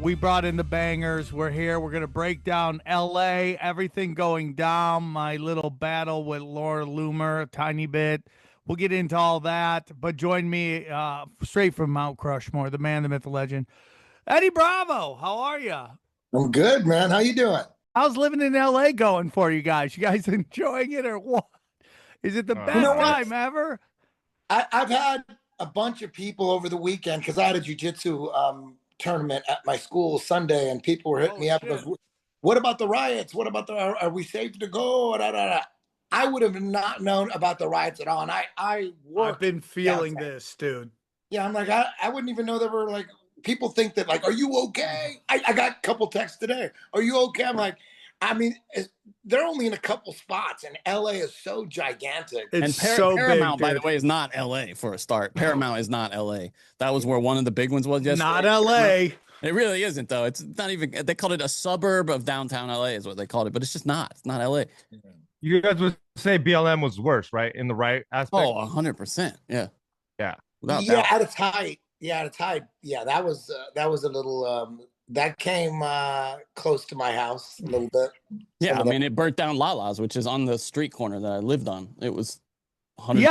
We brought in the bangers. We're here. We're going to break down LA, everything going down, my little battle with Laura Loomer, a tiny bit. We'll get into all that. But join me straight from Mount Crushmore, the man, the myth, the legend, Eddie Bravo. How are you? I'm good, man. How you doing? How's living in LA going for you guys? You guys enjoying it or what? Is it the best time ever? I've had a bunch of people over the weekend because I had a jiu-jitsu tournament at my school Sunday, and people were hitting me up. Goes, what about the riots? What about are we safe to go? I would have not known about the riots at all. And I've been feeling this, dude. Yeah, I'm like, I wouldn't even know there were like people think that like, are you okay? I got a couple texts today. Are you okay? I'm like, I mean, they're only in a couple spots, and LA is so gigantic. And Paramount, by the way, is not LA for a start. Paramount is not LA. That was where one of the big ones was yesterday. Not LA. It really isn't, though. It's not even. They called it a suburb of downtown LA, is what they called it, but it's just not. It's not LA. You guys would say BLM was worse, right? In the right aspect. Oh, 100%. Yeah. Yeah. At its height. Yeah, at its height. Yeah, that was a little. That came close to my house a little bit. Yeah, I mean, it burnt down Lala's, which is on the street corner that I lived on. It was 100.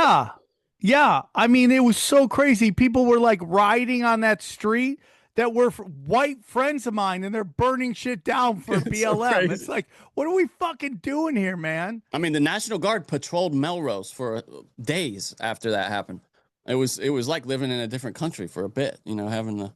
Yeah. I mean, it was so crazy. People were like riding on that street that were white friends of mine, and they're burning shit down for BLM. It's like, what are we fucking doing here, man? I mean, the National Guard patrolled Melrose for days after that happened. It was like living in a different country for a bit, you know, having the.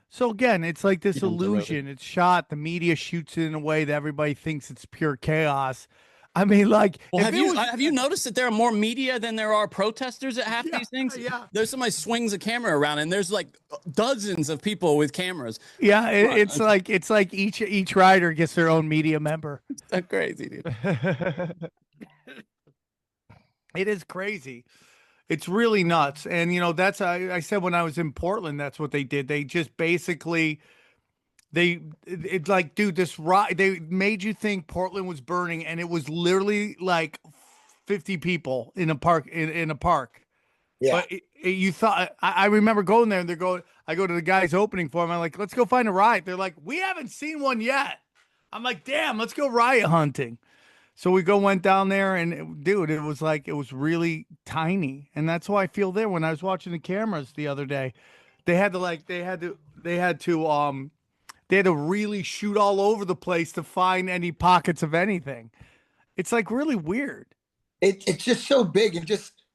So again, it's like this illusion. It's shot. The media shoots it in a way that everybody thinks it's pure chaos. I mean, like, well, have you noticed that there are more media than there are protesters at half these things? Yeah, there's somebody swings a camera around, and there's like dozens of people with cameras. Yeah, it's like each rider gets their own media member. It's that crazy, dude. It is crazy. It's really nuts. And, you know, that's, I said when I was in Portland, that's what they did. They just basically, it's like, dude, they made you think Portland was burning, and it was literally like 50 people in a park, in a park. Yeah. But you thought, I remember going there, and I go to the guys opening for them. I'm like, let's go find a riot. They're like, we haven't seen one yet. I'm like, damn, let's go riot hunting. So we went down there, and dude, it was really tiny. And that's why I feel there when I was watching the cameras the other day. They had to really shoot all over the place to find any pockets of anything. It's like really weird. It's just so big, and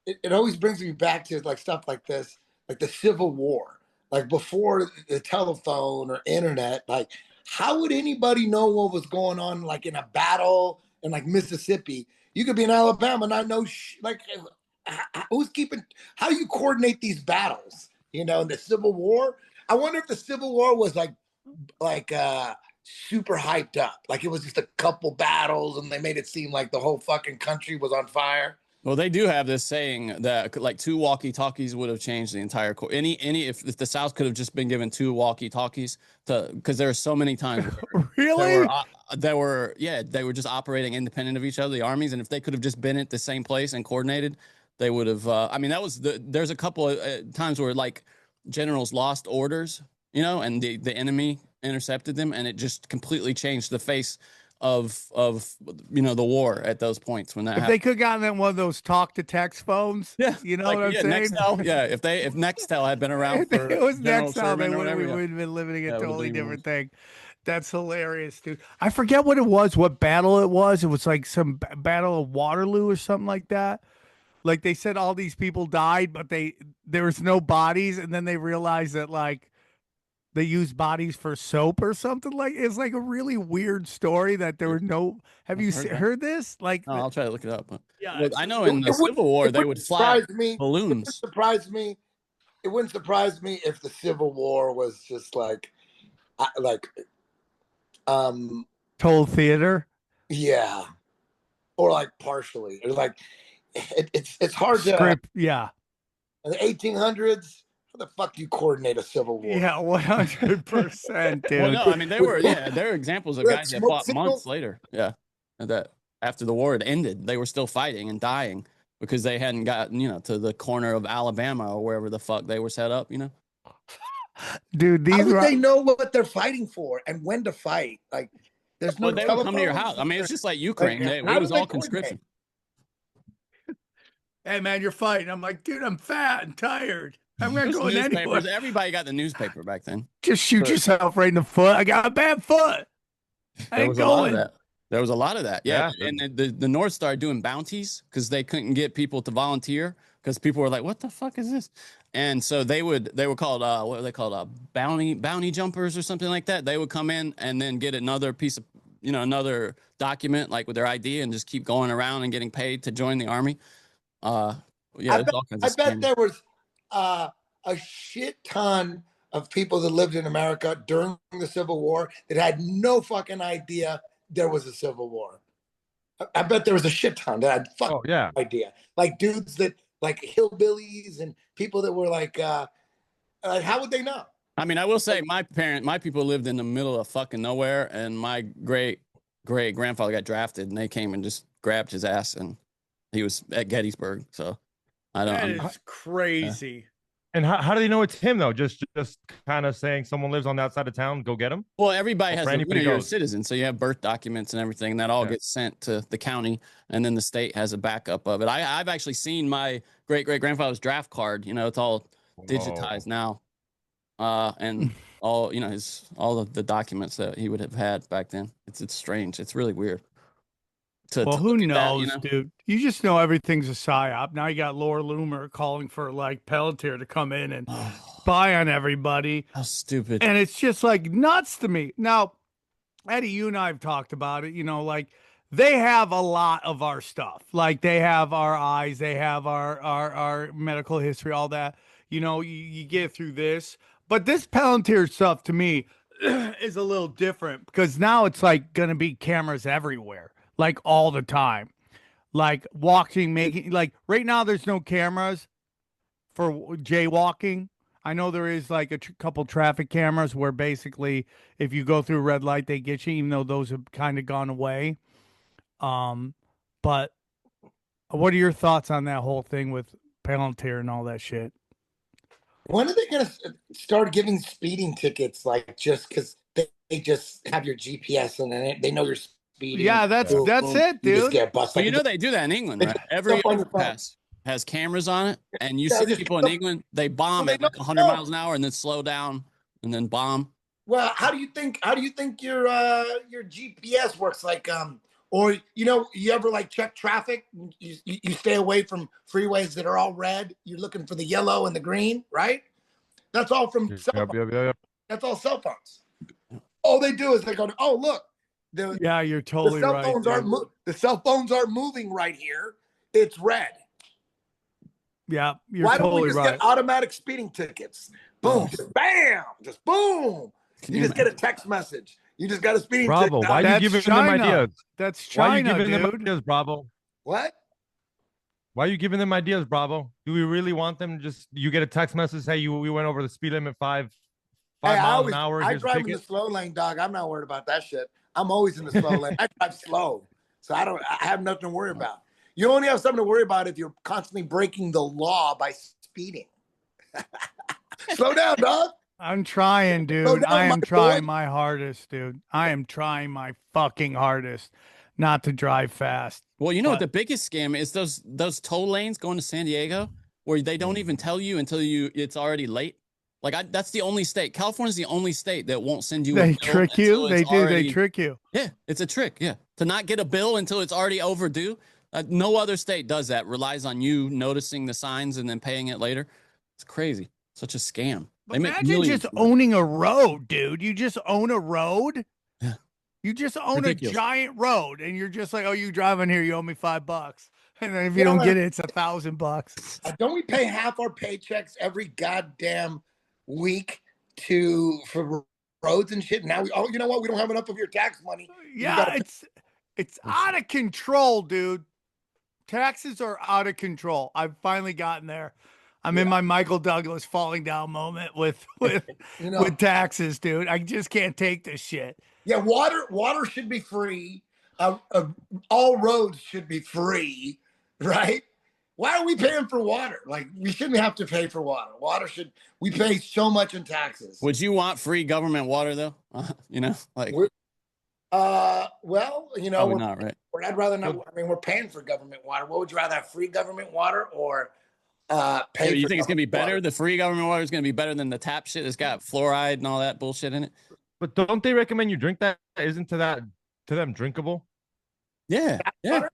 it always brings me back to like stuff like this, like the Civil War, like before the telephone or internet. Like, how would anybody know what was going on, like in a battle? In like Mississippi, you could be in Alabama, not know who's keeping. How do you coordinate these battles? You know, in the Civil War. I wonder if the Civil War was like super hyped up, like it was just a couple battles, and they made it seem like the whole fucking country was on fire. Well, they do have this saying that like 2 walkie-talkies would have changed the entire if the South could have just been given 2 walkie-talkies because there are so many times really they were just operating independent of each other, the armies, and if they could have just been at the same place and coordinated, they would have. I mean, there's a couple of times where like generals lost orders, you know, and the enemy intercepted them, and it just completely changed the face of you know the war at those points when that happened. They could have gotten one of those talk to text phones. Yeah, you know what I'm saying. Nextel, if Nextel had been around for it was Nextel, we would have been living a Yeah, totally different thing. That's hilarious, dude. I forget what it was, what battle it was. It was like some battle of Waterloo or something like that. Like they said all these people died, but there was no bodies, and then they realized that like they used bodies for soap or something. Like it's like a really weird story that there were no. Have you heard this? Like, I'll try to look it up. Yeah, well, I know in the Civil War they would fly balloons. It wouldn't surprise me if the Civil War was just like told theater. Yeah, or like partially, or like it's hard Script, to. Yeah. In the 1800s. How the fuck do you coordinate a civil war? Yeah, 100%, dude. Well, no, I mean there are examples of guys that fought months later. Yeah, and that after the war had ended, they were still fighting and dying because they hadn't gotten to the corner of Alabama or wherever the fuck they were set up. You know. Dude, How these would were they know what they're fighting for and when to fight? Like, there's no Well, they would come to your telephones. house. I mean, it's just like Ukraine. Like, It how was do they all coordinate? conscription. hey man, you're fighting. I'm like, dude, I'm fat and tired. I'm not There's going anywhere. newspapers. Everybody got the newspaper back then. Just shoot yourself right in the foot. I got a bad foot. I There ain't was a lot of going. that. There was a lot of that. Yeah. Yeah. And then the North started doing bounties because they couldn't get people to volunteer because people were like, what the fuck is this? And so they were called, what were they called? Bounty jumpers or something like that. They would come in and then get another piece of, another document like with their ID and just keep going around and getting paid to join the army. Yeah, I bet scams. there was a shit ton of people that lived in America during the Civil War that had no fucking idea there was a Civil War. I bet there was a shit ton that had fucking no idea. Like dudes that like hillbillies and people that were like how would they know? I mean, I will say my people lived in the middle of fucking nowhere, and my great grandfather got drafted, and they came and just grabbed his ass, and he was at Gettysburg. So I don't. That is crazy. And how do they know it's him though? Just kind of saying someone lives on the outside of town, go get him. Well, everybody has you're a goes. citizen, so you have birth documents and everything, and that all gets sent to the county, and then the state has a backup of it. I've actually seen my great grandfather's draft card. It's all digitized now, and all all of the documents that he would have had back then. It's strange. It's really weird. Well, who knows, dude? You just know everything's a psyop. Now you got Laura Loomer calling for like Palantir to come in and spy on everybody. How stupid. And it's just like nuts to me. Now, Eddie, you and I have talked about it, like they have a lot of our stuff. Like they have our eyes, they have our medical history, all that. You get through this. But this Palantir stuff to me is a little different because now it's like going to be cameras everywhere. Like all the time, like making like right now, there's no cameras for jaywalking. I know there is like a couple traffic cameras where basically if you go through a red light, they get you, even though those have kind of gone away. But what are your thoughts on that whole thing with Palantir and all that shit? When are they going to start giving speeding tickets? Like just because they just have your GPS and they know you're speeding. Yeah, that's it, dude. You just get busted. Well, they do that in England, right? Every overpass has cameras on it, and you see people in England, they bomb at like 100 miles an hour and then slow down and then bomb. Well, how do you think your GPS works? Like or you ever like check traffic? You stay away from freeways that are all red. You're looking for the yellow and the green, right? That's all from cell phones. That's all cell phones. All they do is they go, oh look. You're totally right. The cell phones aren't moving right here. It's red. Yeah, you're Why totally don't we just get automatic speeding tickets? Boom, just bam, just boom. You just get a text message. You just got a speeding ticket. Bravo, why are you giving them ideas? That's China, why are you giving dude. them ideas, Bravo? What? Why are you giving them ideas, Bravo? Do we really want them? Just you get a text message, hey, we went over the speed limit 5 miles an hour. I drive in the slow lane, dog. I'm not worried about that shit. I'm always in the slow lane. I drive slow, so I have nothing to worry about. You only have something to worry about if you're constantly breaking the law by speeding. Slow down, dog. I'm trying, dude. I am trying my hardest, dude. I am trying my fucking hardest not to drive fast. Well, what the biggest scam is those toll lanes going to San Diego where they don't even tell you until it's already late. Like that's the only state. California's the only state that won't send you. They trick you. They do. They trick you. Yeah, it's a trick. Yeah, to not get a bill until it's already overdue. No other state does that. Relies on you noticing the signs and then paying it later. It's crazy. Such a scam. But imagine just owning a road, dude. You just own a road. Yeah. You just own a giant road, and you're just like, oh, you drive in here, you ow me $5. And then if you don't get it, it's $1,000. Don't we pay half our paychecks every goddamn week for roads and shit? Now you know what? We don't have enough of your tax money. Yeah, it's out of control, dude. Taxes are out of control. I've finally gotten there. I'm in my Michael Douglas falling down moment with taxes, dude. I just can't take this shit. Yeah, water should be free. All roads should be free, right? why are we paying for water? Like, we shouldn't have to pay for water. We pay so much in taxes. Would you want free government water though? You know, like, well, you know, probably not, right? I'd rather not. I mean, we're paying for government water. What would you rather have, free government water or pay? You for think it's gonna be better? water? The free government water is gonna be better than the tap shit that's got fluoride and all that bullshit in it. But don't they recommend you drink that? Isn't to them drinkable? Yeah, yeah.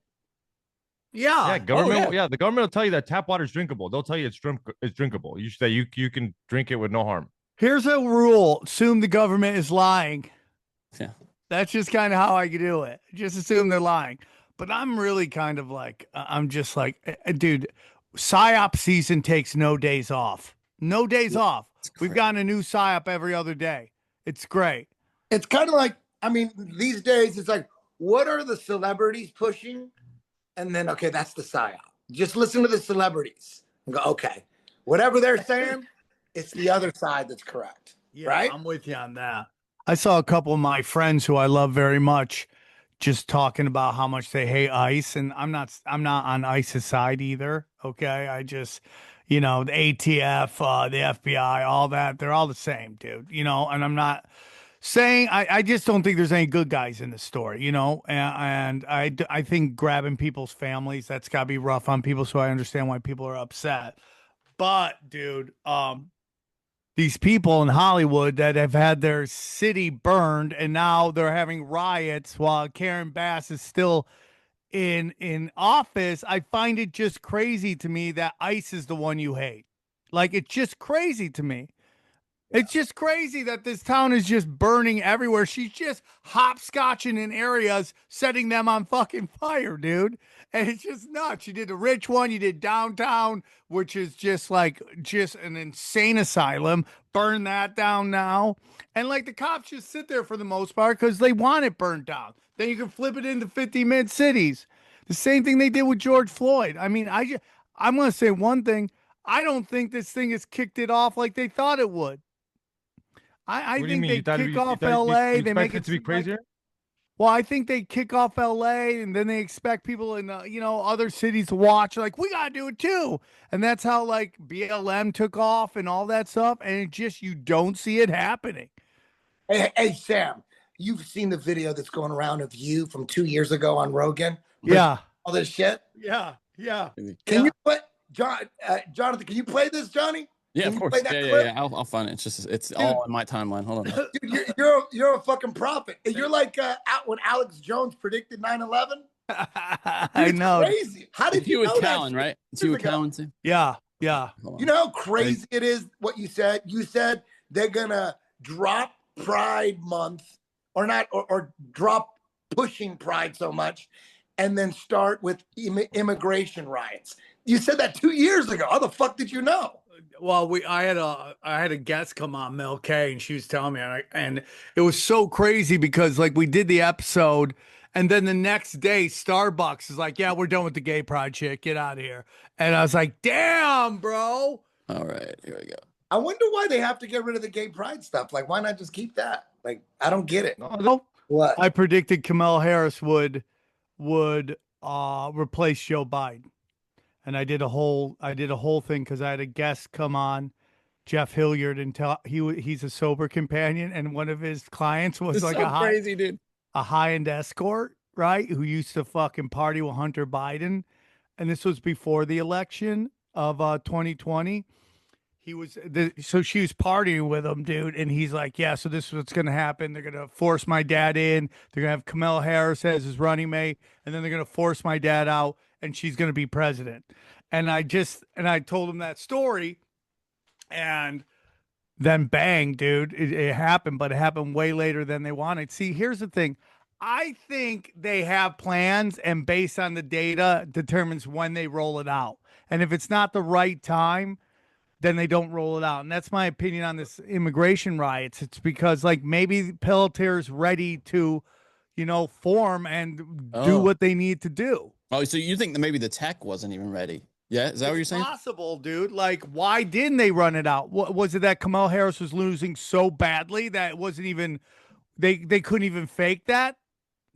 Yeah, government. Oh, yeah. The government will tell you that tap water is drinkable. They'll tell you it's drinkable. You say you can drink it with no harm. Here's a rule: assume the government is lying. Yeah, that's just kind of how I can do it. Just assume they're lying. But I'm really kind of like, I'm just like, dude, psyop season takes no days off. No days off. We've gotten a new psyop every other day. It's great. It's kind of like, I mean, these days it's like, what are the celebrities pushing? And then, okay, that's the psyop. Just listen to the celebrities and go, okay, whatever they're saying, it's the other side that's correct. Yeah, right? I'm with you on that. I saw a couple of my friends who I love very much just talking about how much they hate ICE, and I'm not on ICE's side either. Okay. I just, you know, the ATF, the FBI, all that, they're all the same, dude, you know, and I'm not saying, I just don't think there's any good guys in the story, you know, and I think grabbing people's families, that's gotta be rough on people. So I understand why people are upset, but dude, these people in Hollywood that have had their city burned and now they're having riots while Karen Bass is still in office. I find it just crazy to me that ICE is the one you hate. Like, it's just crazy to me. It's just crazy that this town is just burning everywhere. She's just hopscotching in areas, setting them on fucking fire, dude. And it's just nuts. You did the rich one, you did downtown, which is just like just an insane asylum. Burn that down now. And like the cops just sit there for the most part because they want it burned down. Then you can flip it into 50 mid cities. The same thing they did with George Floyd. I mean, I'm going to say one thing. I don't think this thing has kicked it off like they thought it would. I think they kick off LA. They make it to be crazier. Well, I think they kick off LA and then they expect people in you know, other cities to watch. Like, we gotta do it too, and that's how like BLM took off and all that stuff. And it just, you don't see it happening. Hey, Sam, you've seen the video that's going around of you from 2 years ago on Rogan. Yeah, all this shit. Yeah. Can you play, Jonathan? Can you play this, Johnny? Yeah, of course. Yeah. I'll find it. It's just, it's all in my timeline. Hold on. Dude, you're a fucking prophet. You're like when Alex Jones predicted 9/11. I know. Crazy. How did you know with Callan, right? It's you with Callan too. Yeah. You know how crazy it is what you said? You said they're gonna drop Pride Month or not, or drop pushing Pride so much, and then start with immigration riots. You said that 2 years ago. How the fuck did you know? Well, I had a guest come on, Mel K, and she was telling me, and it was so crazy because like we did the episode, and then the next day Starbucks is like, yeah, we're done with the gay pride shit, get out of here. And I was like, damn, bro. All right, here we go. I wonder why they have to get rid of the gay pride stuff. Like, why not just keep that? Like, I don't get it. No. What? I predicted Kamala Harris would replace Joe Biden. And I did a whole thing because I had a guest come on, Jeff Hilliard, and he's a sober companion, and one of his clients was like crazy dude, a high-end escort, right? Who used to fucking party with Hunter Biden, and this was before the election of 2020. So she was partying with him, dude, and he's like, yeah, so this is what's gonna happen. They're gonna force my dad in. They're gonna have Kamala Harris as his running mate, and then they're gonna force my dad out, and she's going to be president. And I told him that story, and then bang, dude, it happened, but it happened way later than they wanted. See, here's the thing. I think they have plans, and based on the data determines when they roll it out. And if it's not the right time, then they don't roll it out. And that's my opinion on this immigration riots. It's because like maybe Palantir's ready to, you know, form and do what they need to do. Oh, so you think that maybe the tech wasn't even ready? Yeah, is that what you're saying? Possible, dude. Like, why didn't they run it out? What was it that Kamala Harris was losing so badly that it wasn't even they couldn't even fake that?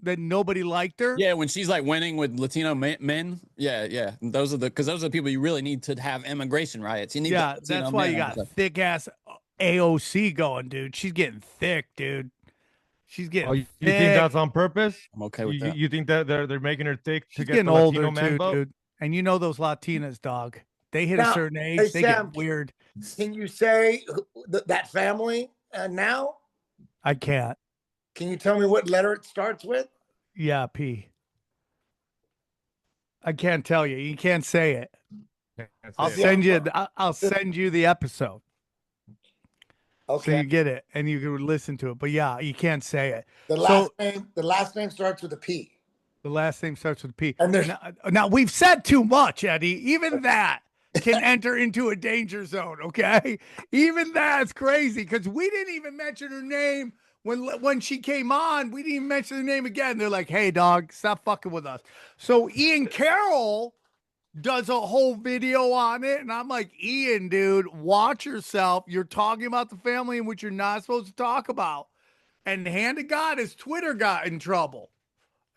that nobody liked her. Yeah, when she's like winning with Latino men. Yeah, yeah. Those are the people you really need to have immigration riots. You need Yeah, that's why you got thick ass AOC going, dude. She's getting thick, dude. She's getting Oh, you thick. think that's on purpose? I'm okay with that. You think that they're making her thick She's to get getting the Latino older man too, vote? dude. And you know those Latinas, dog. They hit a Now, certain age, hey, they Sam, get weird. Can you say that family now? I can't. Can you tell me what letter it starts with? Yeah, P. I can't tell you. You can't say it. I'll send you. I'll send you the episode. Okay. So you get it and you can listen to it. But yeah, you can't say it. The last name starts with a P. The last name starts with P. And there's now we've said too much, Eddie. Even that can enter into a danger zone. Okay, even that's crazy because we didn't even mention her name when she came on. We didn't even mention her name again. They're like, "Hey, dog, stop fucking with us." So Ian Carroll does a whole video on it, and I'm like, Ian, dude, watch yourself. You're talking about the family in which you're not supposed to talk about. And hand to God, his Twitter got in trouble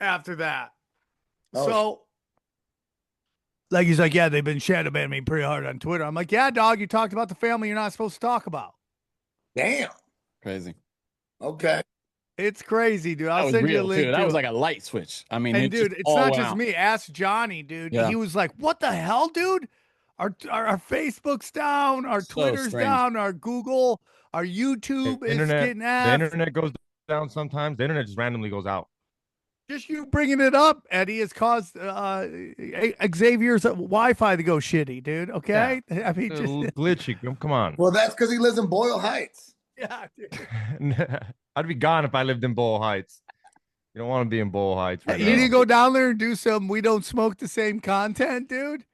after that. Oh, so, like, he's like, yeah, they've been shadow banning me pretty hard on Twitter. I'm like, yeah, dog, you talked about the family you're not supposed to talk about. damn. Crazy. Okay. It's crazy, dude. I'll That was send you a real link. too. That was like a light switch. I mean, and dude, it's not just me. Ask Johnny, dude. Yeah. He was like, what the hell, dude? Our Facebook's down, our Twitter's down, our Google, our YouTube is getting The internet goes down sometimes. The internet just randomly goes out. Just you bringing it up, Eddie, has caused Xavier's Wi-Fi to go shitty, dude. Okay, yeah. I mean, It's just glitchy. Come on. Well, that's because he lives in Boyle Heights. Yeah, dude. I'd be gone if I lived in Boyle Heights. You don't want to be in Boyle Heights right You now. need to go down there and do some we don't smoke the same content, dude.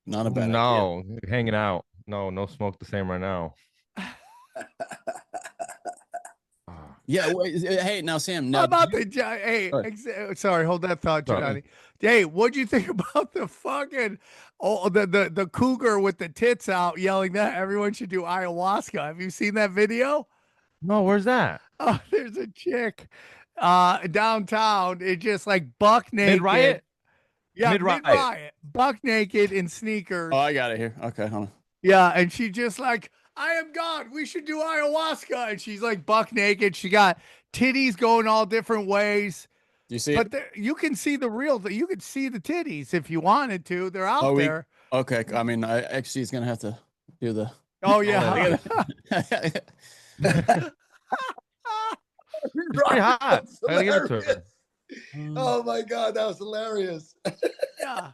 Not a bad idea. idea. Hanging out. No smoke the same right now. Yeah. Wait, hey, now Sam. How about the hey? Sorry, hold that thought, Johnny. Hey, what'd you think about the fucking the cougar with the tits out yelling that everyone should do ayahuasca? Have you seen that video? No, where's that? Oh, there's a chick downtown. It just like buck naked. Mid-riot? Yeah, mid-riot. Buck naked in sneakers. Oh, I got it here. Okay, hold on. Yeah, and she just like, I am God. We should do ayahuasca. And she's like buck naked. She got titties going all different ways. You see but you can see the real. You could see the titties if you wanted to. They're out there. Okay, I mean, actually, he's gonna have to do the. Oh yeah. It's pretty hot. Oh my God, that was hilarious. Yeah.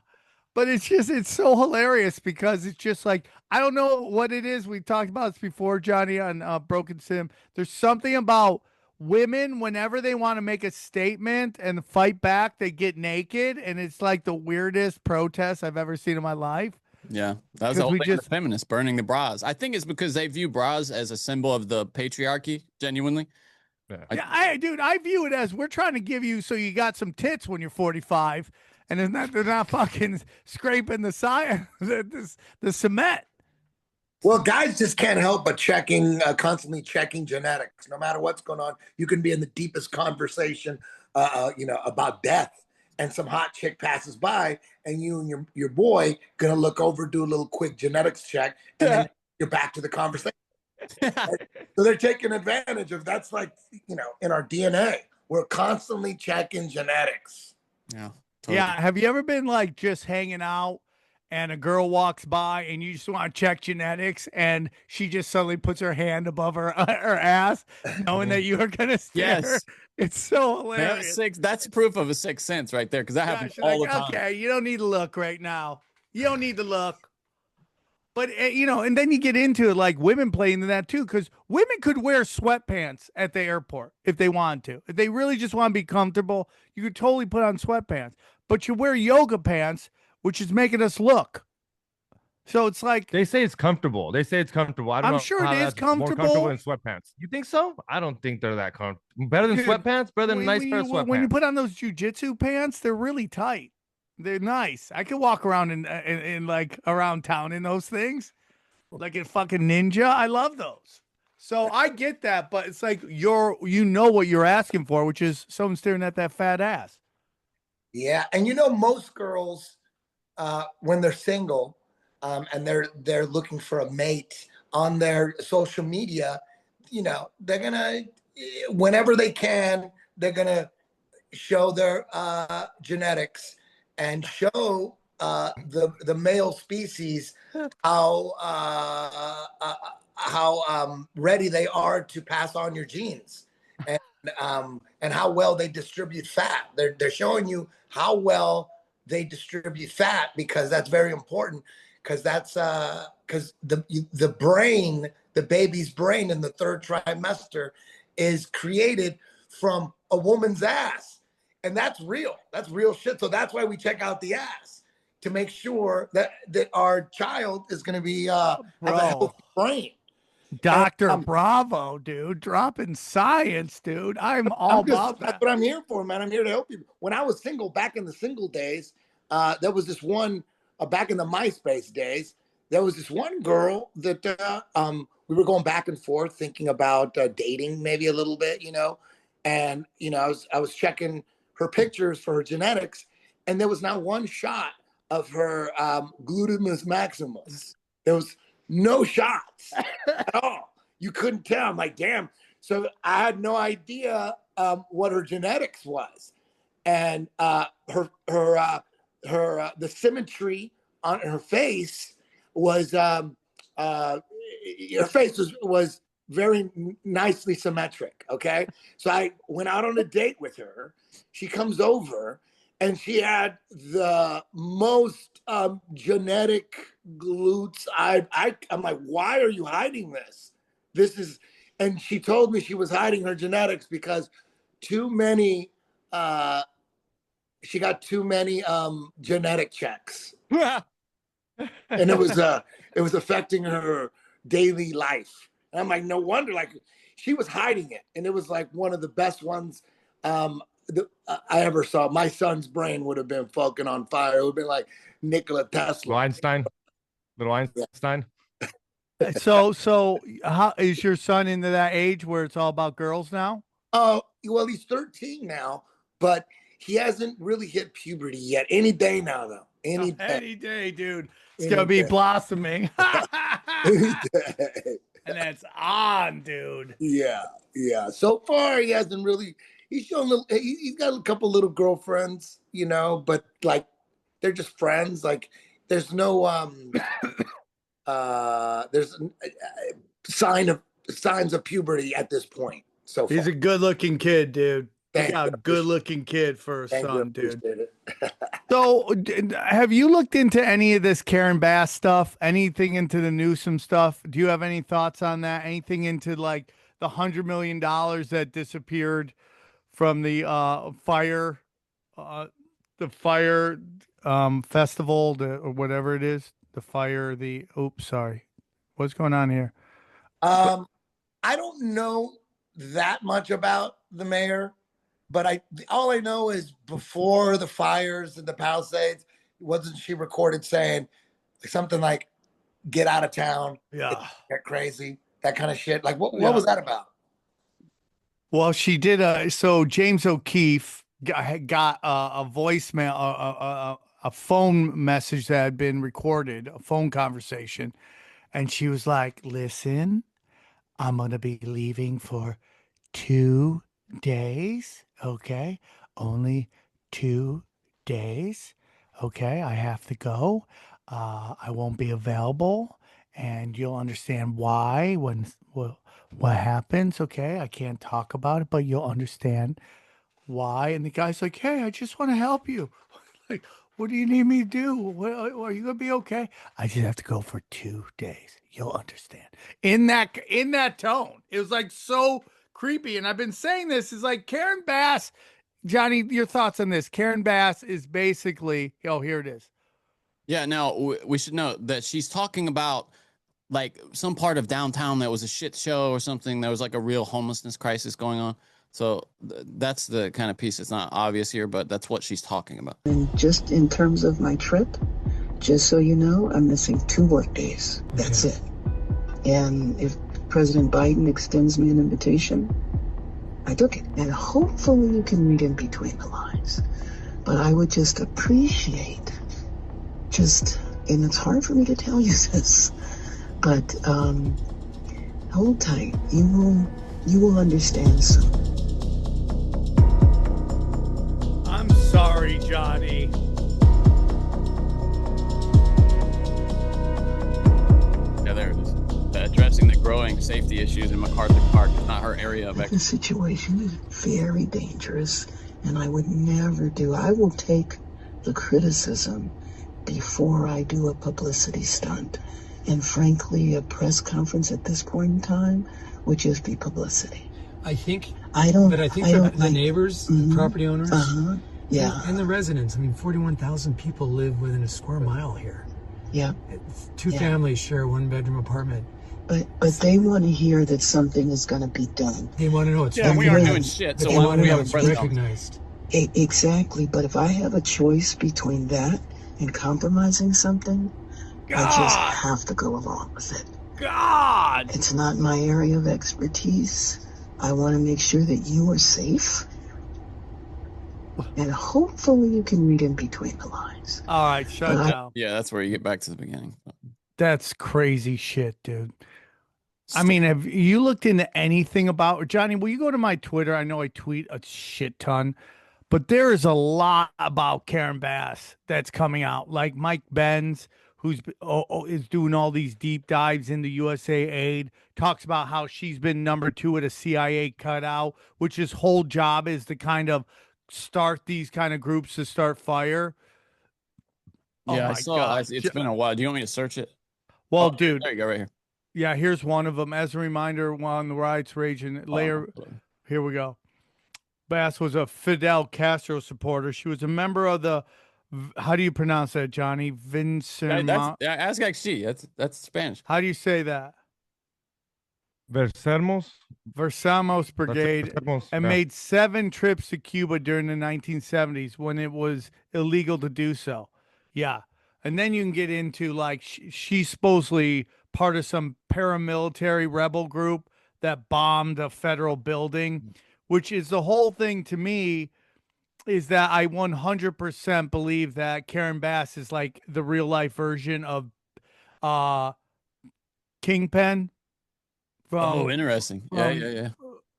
But it's so hilarious because it's just like, I don't know what it is. We talked about this before, Johnny, on Broken Sim. There's something about women, whenever they want to make a statement and fight back, they get naked. And it's like the weirdest protest I've ever seen in my life. Yeah, that was the whole thing of the feminists burning the bras. I think it's because they view bras as a symbol of the patriarchy, genuinely. Yeah, I view it as we're trying to give you so you got some tits when you're 45. And they're not fucking scraping the side, the cement. Well, guys just can't help but constantly checking genetics. No matter what's going on, you can be in the deepest conversation, about death, and some hot chick passes by, and you and your boy gonna look over, do a little quick genetics check, and then you're back to the conversation. So they're taking advantage of that's like in our DNA. We're constantly checking genetics. Yeah. Totally. Yeah, have you ever been like just hanging out and a girl walks by and you just want to check genetics and she just suddenly puts her hand above her ass knowing that you are going to stare? Yes. It's so hilarious. That's proof of a sixth sense right there because that happens all the time. Okay, you don't need to look right now. You don't need to look. But, and then you get into it like women play into that too, because women could wear sweatpants at the airport if they want to. If they really just want to be comfortable, you could totally put on sweatpants. But you wear yoga pants, which is making us look. So it's like. They say it's comfortable. I'm sure it is comfortable. More comfortable in sweatpants. You think so? I don't think they're that comfortable. Better than sweatpants? Better than a nice pair of sweatpants. When you put on those Jiu-Jitsu pants, they're really tight. They're nice. I could walk around in like around town in those things, like a fucking ninja. I love those. So I get that, but it's like you know what you're asking for, which is someone staring at that fat ass. Yeah, and most girls, when they're single, and they're looking for a mate on their social media, they're gonna, whenever they can, they're gonna show their genetics and show the male species how ready they are to pass on your genes, and how well they distribute fat. They're showing you how well they distribute fat, because that's very important, because that's because the brain, the baby's brain in the third trimester is created from a woman's ass, and that's real shit. So that's why we check out the ass, to make sure that our child is going to be have a healthy brain. Dr. Bravo, dude, dropping science, dude. I'm all about that. That's what I'm here for, man. I'm here to help you. When I was single, back in the single days, there was this one, back in the MySpace days, there was this one girl that we were going back and forth, thinking about dating maybe a little bit, and I was checking her pictures for her genetics, and there was not one shot of her gluteus maximus. There was no shots at all. You couldn't tell. I'm like, damn. So I had no idea what her genetics was, and the symmetry on her face was her face was very nicely symmetric. Okay, so I went out on a date with her. She comes over, and she had the most genetic glutes. I'm like, why are you hiding this? And she told me she was hiding her genetics because she got too many genetic checks. And it was affecting her daily life. And I'm like, no wonder, like, she was hiding it. And it was like one of the best ones I ever saw. My son's brain would have been fucking on fire. It would have been like Nikola Tesla. Little Einstein. So how is your son into that age where it's all about girls now? Oh, well, he's 13 now, but he hasn't really hit puberty yet. Any day now, though. Any day, dude. It's gonna be blossoming. Any day. And that's on, dude. Yeah. So far, he hasn't really. He's shown little. He's got a couple little girlfriends, but like they're just friends. Like there's no there's signs of puberty at this point. So far. He's a good-looking kid, dude. He's got a good-looking kid for a son, dude. So, have you looked into any of this Karen Bass stuff? Anything into the Newsom stuff? Do you have any thoughts on that? Anything into like the $100 million that disappeared from the fire festival, or whatever it is? Oops, sorry. What's going on here? I don't know that much about the mayor, but all I know is before the fires and the Palisades, wasn't she recorded saying something like, get out of town, get crazy, that kind of shit? Like, what was that about? Well, she did. So James O'Keefe got a voicemail, a phone message that had been recorded, a phone conversation. And she was like, listen, I'm going to be leaving for 2 days. Okay. Only 2 days. Okay. I have to go. I won't be available, and you'll understand why what happens. Okay. I can't talk about it, but you'll understand why. And the guy's like, hey, I just want to help you. Like, what do you need me to do? Are you gonna be okay? I just have to go for 2 days. You'll understand. In that tone, it was like so creepy. And I've been saying this is like Karen Bass. Johnny, your thoughts on this? Karen Bass is basically, here it is. Yeah, now we should know that she's talking about like some part of downtown that was a shit show or something. There was like a real homelessness crisis going on. So that's the kind of piece that's not obvious here, but that's what she's talking about. And just in terms of my trip, just so you know, I'm missing 2 work days. That's it. And if President Biden extends me an invitation, I took it. And hopefully you can read in between the lines. But I would just appreciate and it's hard for me to tell you this, but hold tight. You will understand soon. I'm sorry, Johnny. Yeah, there it is. Addressing the growing safety issues in MacArthur Park is not her area of The expertise. situation is very dangerous, and I would never do. I will take the criticism before I do a publicity stunt. And frankly, a press conference at this point in time would just be publicity. I think the neighbors, the property owners, yeah, and the residents. I mean, 41,000 people live within a square mile here. yeah. Two families share a one-bedroom apartment. But they want to hear that something is going to be done. They want to know it's Yeah, we aren't doing shit, so why would we have a press conference? recognized. Exactly. But if I have a choice between that and compromising something, I just have to go along with it. God! It's not my area of expertise. I want to make sure that you are safe. And hopefully you can read in between the lines. All right, shut down. Yeah, that's where you get back to the beginning. That's crazy shit, dude. I mean, have you looked into anything about Johnny? Will you go to my Twitter? I know I tweet a shit ton, but there is a lot about Karen Bass that's coming out. Like Mike Benz, who's is doing all these deep dives into USA Aid, talks about how she's been #2 at a CIA cutout, which his whole job is to kind of start these kind of groups to start fire. Yeah, Oh I my saw. God. It's been a while. Do you want me to search it? Well, Oh, dude, there you go, right here. yeah, here's one of them. As a reminder, while the riots raging, later, here we go. Bass was a Fidel Castro supporter. She was a member of the, how do you pronounce that, Johnny? Vincent. Ask XG. That's Spanish. How do you say that? Versamos Brigade, and made 7 trips to Cuba during the 1970s when it was illegal to do so. Yeah. And then you can get into like she's supposedly part of some paramilitary rebel group that bombed a federal building, which is the whole thing to me is that I 100% believe that Karen Bass is like the real life version of Kingpin. Interesting. Yeah.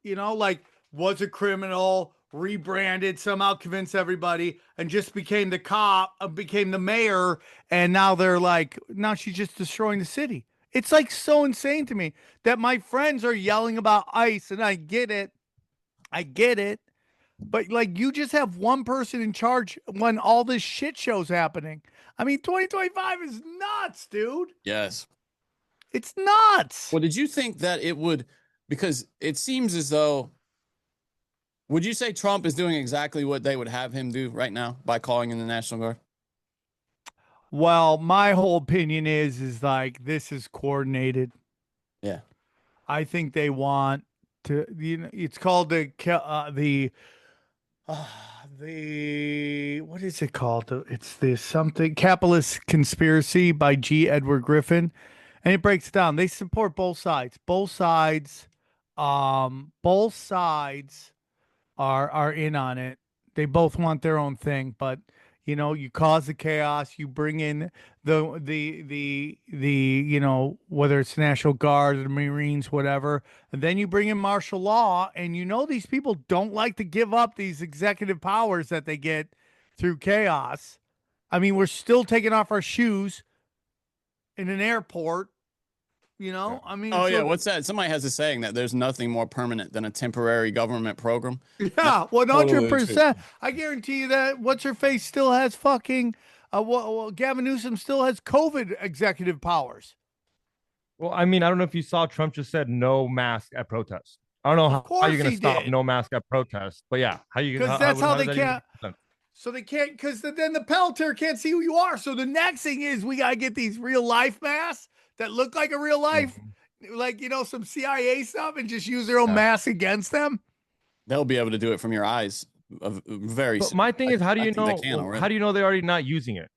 You know, like was a criminal, rebranded, somehow convinced everybody, and just became the cop, became the mayor, and now they're like, now she's just destroying the city. It's like so insane to me that my friends are yelling about ICE, and I get it, but like you just have one person in charge when all this shit show's happening. I mean, 2025 is nuts, dude. Yes. It's nuts. Well, did you think that it would, because it seems as though, would you say Trump is doing exactly what they would have him do right now by calling in the National Guard? Well, my whole opinion is like this is coordinated. Yeah. I think they want to, you know, it's called the what is it called? It's the something capitalist conspiracy by G. Edward Griffin. And it breaks it down. They support both sides. Both sides are in on it. They both want their own thing, but you know, you cause the chaos, you bring in the you know, whether it's National Guard, the Marines, whatever, and then you bring in martial law, and you know these people don't like to give up these executive powers that they get through chaos. I mean, we're still taking off our shoes in an airport. You know, I mean, oh, yeah. What's that? Somebody has a saying that there's nothing more permanent than a temporary government program. Yeah, 100%. I guarantee you that what's her face still has fucking Gavin Newsom still has COVID executive powers. Well, I mean, I don't know if you saw Trump just said no mask at protests. I don't know how you're going to stop no mask at protests, but yeah, how you because that's how they can't. So they can't, because then the Palantir can't see who you are. So the next thing is we got to get these real life masks that look like a real life, like, you know, some CIA stuff, and just use their own mask against them. They'll be able to do it from your eyes. Very. But my thing is, how do you know? How do you know they're already not using it?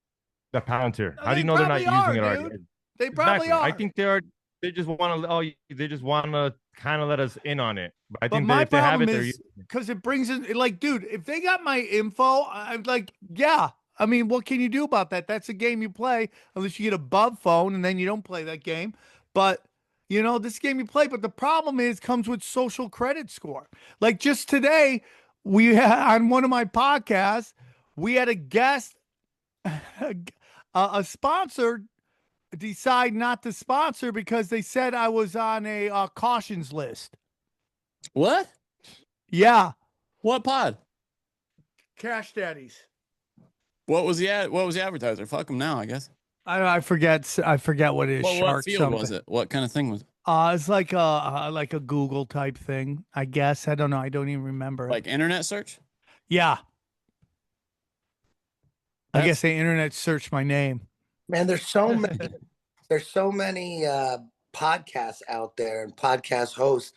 The Palantir. How do you know they're not using it already? They probably are. I think they are. they just want to. Oh, they just want to kind of let us in on it. But I But think my that if they have problem it, they're is because it brings in, like, dude, if they got my info, I'm like, yeah. I mean, what can you do about that? That's a game you play, unless you get a bub phone and then you don't play that game. But you know, this game you play. But the problem is, comes with social credit score. Like just today, we had on one of my podcasts, we had a guest, a sponsor decide not to sponsor because they said I was on a cautions list. What? Yeah, What pod? Cash Daddies. What was the advertiser? Fuck him now, I guess. I forget. I forget what it is. What Shark field something. was it? What kind of thing was it? It's like a Google type thing. I guess I don't know. I don't even remember. Like internet search? Yeah. I That's- guess they internet searched my name. Man, there's so many podcasts out there and podcast hosts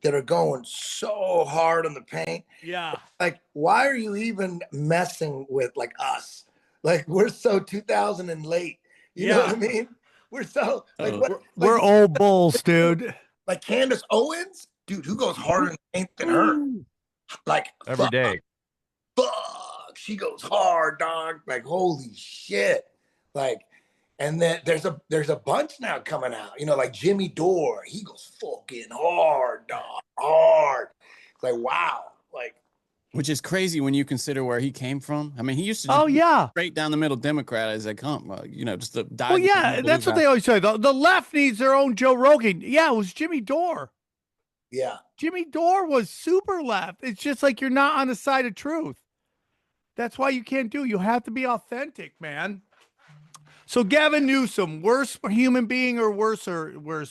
that are going so hard on the paint. Yeah. Like, why are you even messing with like us? Like, we're so 2000 and late. You know what I mean? We're so like we're old bulls, dude. Like Candace Owens, dude, who goes harder in the paint than her? Like every day. Fuck, she goes hard, dog. Like, holy shit. Like, and then there's a bunch now coming out, you know, like Jimmy Dore. He goes fucking hard, dog. Hard. It's like, wow. Like, which is crazy when you consider where he came from. I mean, he used to just straight down the middle Democrat as they come. You know, just the Well, yeah, that's what they always say. The left needs their own Joe Rogan. Yeah, it was Jimmy Dore. Yeah. Jimmy Dore was super left. It's just like you're not on the side of truth. That's why you can't do. You have to be authentic, man. So Gavin Newsom, worst human being or worse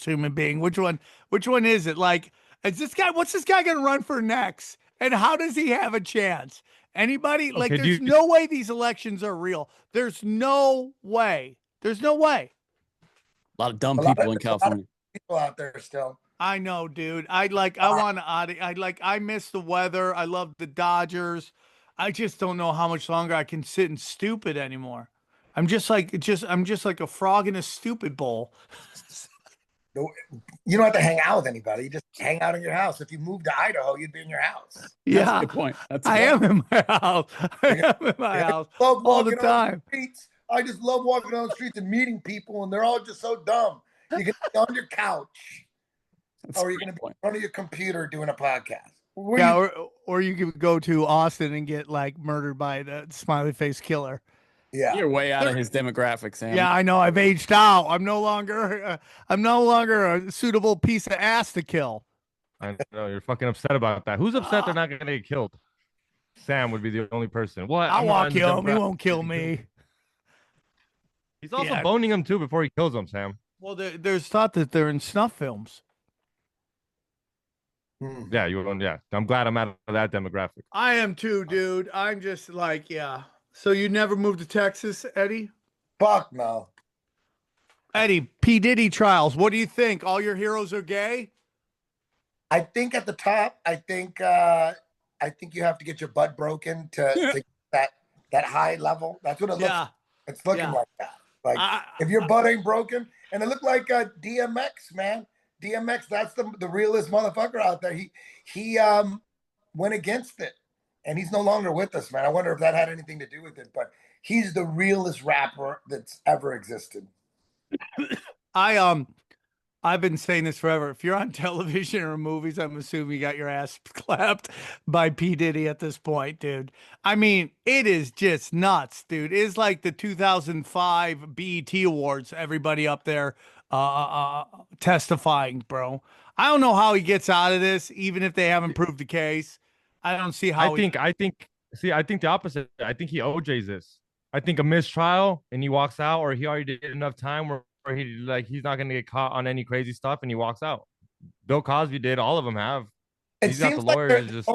human being? Which one is it? Like, is this guy, what's this guy going to run for next? And how does he have a chance? Anybody? Okay, like, there's no way these elections are real. There's no way. There's no way. A lot of dumb people in California. People out there still. I know, dude. I miss the weather. I love the Dodgers. I just don't know how much longer I can sit in stupid anymore. I'm just like a frog in a stupid bowl. You don't have to hang out with anybody. You just hang out in your house. If you moved to Idaho, you'd be in your house. Yeah, that's a good point. I am in my house. I am in my house all the time. I just love walking down the streets and meeting people, and they're all just so dumb. You can be on your couch, or you're going to be in front of your computer doing a podcast. Or you could go to Austin and get like murdered by the smiley face killer. Yeah, you're way out of his demographic, Sam. Yeah, I know. I've aged out. I'm no longer a suitable piece of ass to kill. I know you're fucking upset about that. Who's upset they're not going to get killed? Sam would be the only person. What? I'll walk kill him. He won't kill me. He's also boning him too before he kills him, Sam. Well, there's thought that they're in snuff films. Yeah, yeah. I'm glad I'm out of that demographic. I am too, dude. I'm just like, yeah. So you never moved to Texas, Eddie? Fuck no. Eddie, P. Diddy trials. What do you think? All your heroes are gay? I think at the top, I think you have to get your butt broken to that high level. That's what it looks like. It's looking like that. Like if your butt ain't broken, and it looked like DMX, man. DMX, that's the realest motherfucker out there. He went against it, and he's no longer with us, man. I wonder if that had anything to do with it, but he's the realest rapper that's ever existed. I've been saying this forever. If you're on television or movies, I'm assuming you got your ass clapped by P. Diddy at this point, dude. I mean, it is just nuts, dude. It's like the 2005 BET Awards. Everybody up there testifying, bro. I don't know how he gets out of this, even if they haven't proved the case. I don't see how. I think the opposite. I think he OJ's this. I think a mistrial and he walks out, or he already did enough time where he's not going to get caught on any crazy stuff and he walks out. Bill Cosby did. All of them have. He's got the lawyers.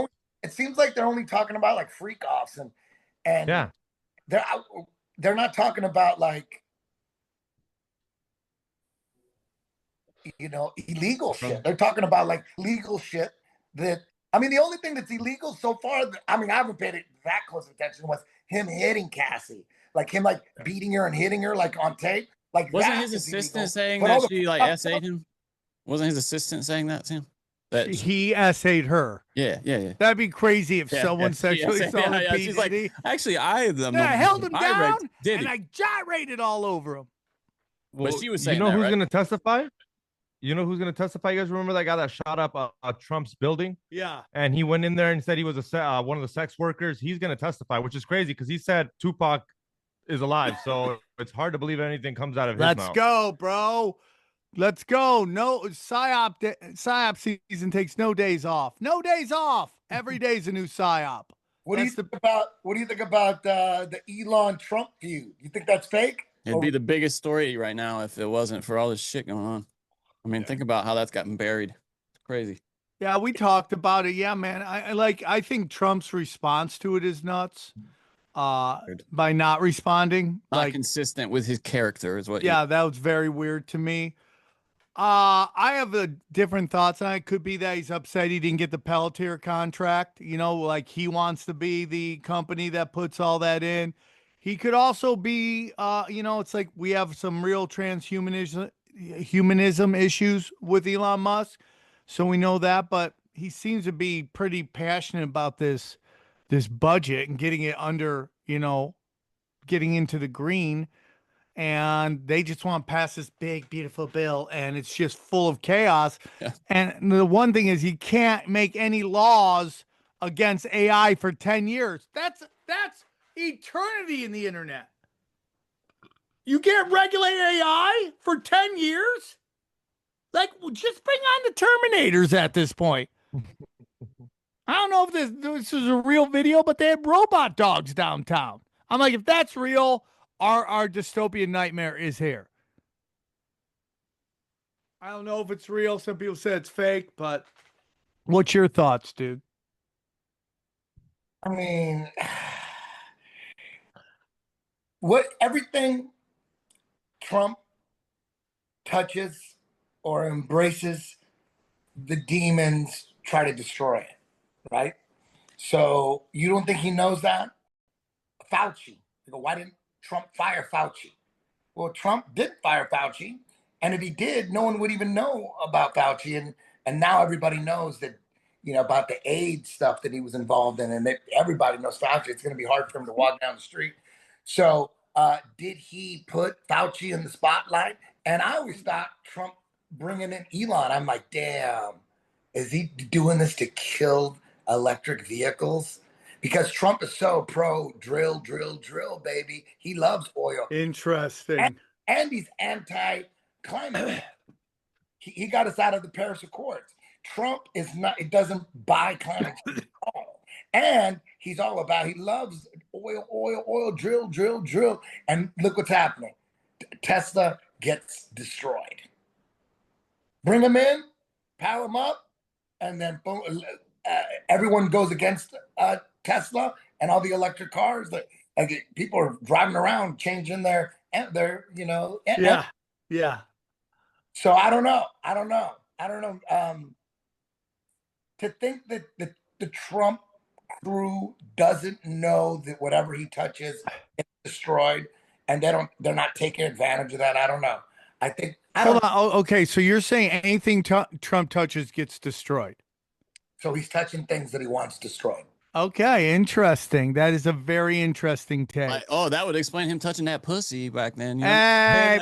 It seems like they're only talking about like freak offs and yeah, they're not talking about like, you know, illegal shit. They're talking about like legal shit that, I mean, the only thing that's illegal so far, I mean, I haven't paid it that close attention, was him hitting Cassie, like him like beating her and hitting her like on tape. Like, wasn't his assistant saying that she like S8'd him? Wasn't his assistant saying that, Sam? That He essayed her. yeah. That'd be crazy if someone sexually assaulted P. She's Diddy. like, actually, I held him down raped Diddy. and I gyrated all over him. But she was saying, you know who's right? going to testify? You know who's going to testify? You guys remember that guy that shot up Trump's building? Yeah. And he went in there and said he was one of the sex workers. He's going to testify, which is crazy because he said Tupac is alive. So it's hard to believe anything comes out of his mouth. Let's go, bro. Let's go. No, psyop season takes no days off. No days off. Every day's a new psyop. What do you think about the Elon Trump feud? You think that's fake? It'd be the biggest story right now if it wasn't for all this shit going on. I mean, think about how that's gotten buried. It's crazy. Yeah, we talked about it. Yeah, man. I think Trump's response to it is nuts. By not responding. Not consistent with his character is what. Yeah, that was very weird to me. I have different thoughts on it. Could be that he's upset he didn't get the Palantir contract. You know, like he wants to be the company that puts all that in. He could also be, it's like we have some real transhumanism issues with Elon Musk. So we know that, but he seems to be pretty passionate about this budget and getting it under, getting into the green. And they just want to pass this big, beautiful bill, and it's just full of chaos. Yeah. And the one thing is, you can't make any laws against AI for 10 years. That's eternity in the internet. You can't regulate AI for 10 years? Like, just bring on the Terminators at this point. I don't know if this is a real video, but they had robot dogs downtown. I'm like, if that's real, our dystopian nightmare is here. I don't know if it's real. Some people say it's fake, but what's your thoughts, dude? I mean, everything Trump touches or embraces, the demons try to destroy it, right? So you don't think he knows that? Fauci. You go, why didn't Trump fire Fauci? Well, Trump did fire Fauci, and if he did, no one would even know about Fauci, and now everybody knows that, about the AIDS stuff that he was involved in, and that everybody knows Fauci. It's going to be hard for him to walk down the street. So did he put Fauci in the spotlight? And I always thought Trump bringing in Elon, I'm like, damn, is he doing this to kill electric vehicles? Because Trump is so pro drill, baby. He loves oil. Interesting. And he's anti-climate. He got us out of the Paris Accords. Trump is not, it doesn't buy climate change at all. And he's all about, he loves oil, drill. And look what's happening. Tesla gets destroyed. Bring him in, power him up, and then boom, everyone goes against Tesla and all the electric cars that people are driving around changing their yeah. So I don't know. To think that the Trump crew doesn't know that whatever he touches is destroyed, and they're not taking advantage of that. I don't know. Hold on. Okay, so you're saying anything Trump touches gets destroyed? So he's touching things that he wants destroyed. Okay, interesting. That is a very interesting take. That would explain him touching that pussy back then. Hey,